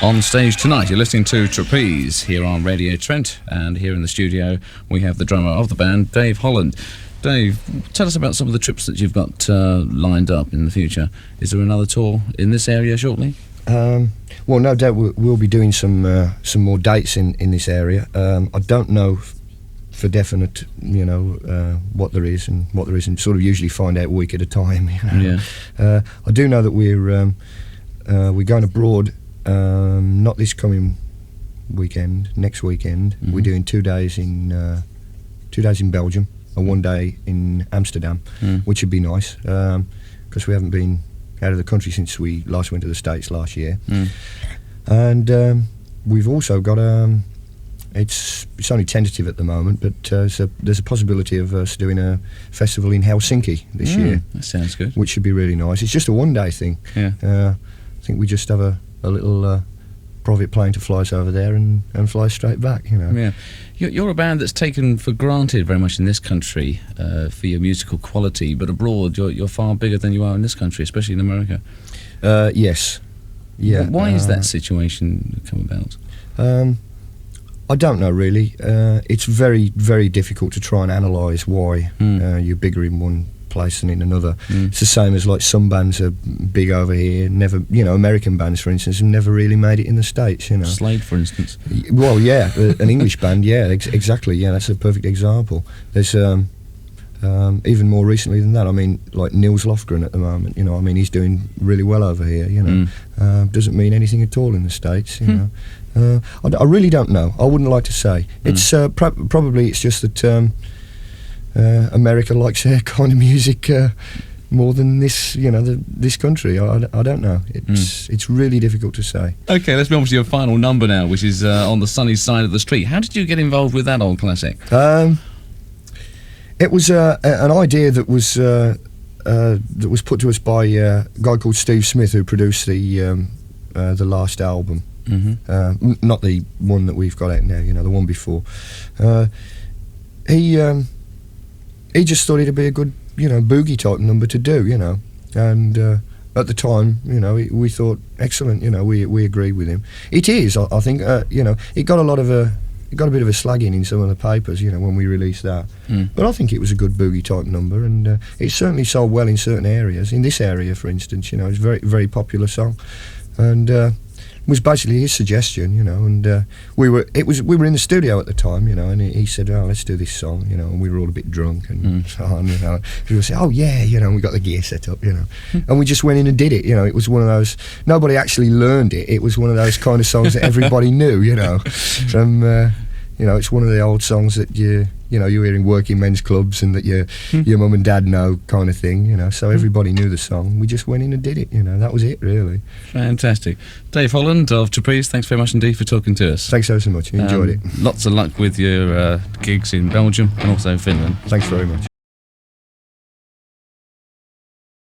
On stage tonight, you're listening to Trapeze here on Radio Trent, and here in the studio we have the drummer of the band, Dave Holland. Dave, tell us about some of the trips that you've got lined up in the future. Is there another tour in this area shortly? Well, no doubt we'll be doing some more dates in this area. I don't know for definite, what there is and what there isn't. Sort of usually find out a week at a time. Yeah. I do know that we're going abroad. Not this coming weekend. Next weekend, Mm-hmm. we're doing 2 days in Belgium and 1 day in Amsterdam, which would be nice because we haven't been out of the country since we last went to the States last year. And we've also got it's only tentative at the moment, but there's a possibility of us doing a festival in Helsinki this year. That sounds good. Which should be really nice. It's just a 1 day thing. Yeah. I think we just have a little private plane to fly us over there and fly straight back, Yeah. You're a band that's taken for granted very much in this country for your musical quality, but abroad you're far bigger than you are in this country, especially in America. Yes. Yeah. Why is that situation come about? I don't know really. It's very, very difficult to try and analyse why you're bigger in one place than in another. It's the same as like some bands are big over here, never, American bands for instance have never really made it in the States, Slade, for instance. Well, yeah, an English band, yeah, exactly, yeah, that's a perfect example. There's even more recently than that, I mean, like Nils Lofgren at the moment, he's doing really well over here, doesn't mean anything at all in the States, I really don't know. I wouldn't like to say. It's probably it's just that America likes their kind of music more than this, this country. I don't know. It's really difficult to say. Okay, let's move on to your final number now, which is On the Sunny Side of the Street. How did you get involved with that old classic? It was an idea that was put to us by a guy called Steve Smith, who produced the last album. Not the one that we've got out now, the one before. He just thought it'd be a good, boogie type number to do, and at the time, we thought excellent, we agreed with him. It is, I think, it got a bit of a slagging in some of the papers, when we released that. But I think it was a good boogie type number, and it certainly sold well in certain areas. In this area, for instance, it's a very, very popular song, and it was basically his suggestion, and we were in the studio at the time, and he said, "Oh, let's do this song," and we were all a bit drunk and so on, We would say, "Oh yeah," and we got the gear set up, and we just went in and did it. It was one of those. Nobody actually learned it. It was one of those kind of songs that everybody knew, From it's one of the old songs that you hear in working men's clubs and that your mum and dad know, kind of thing, So everybody knew the song. We just went in and did it, That was it, really. Fantastic. Dave Holland of Trapeze, thanks very much indeed for talking to us. Thanks so much. Enjoyed it. Lots of luck with your gigs in Belgium and also Finland. Thanks very much.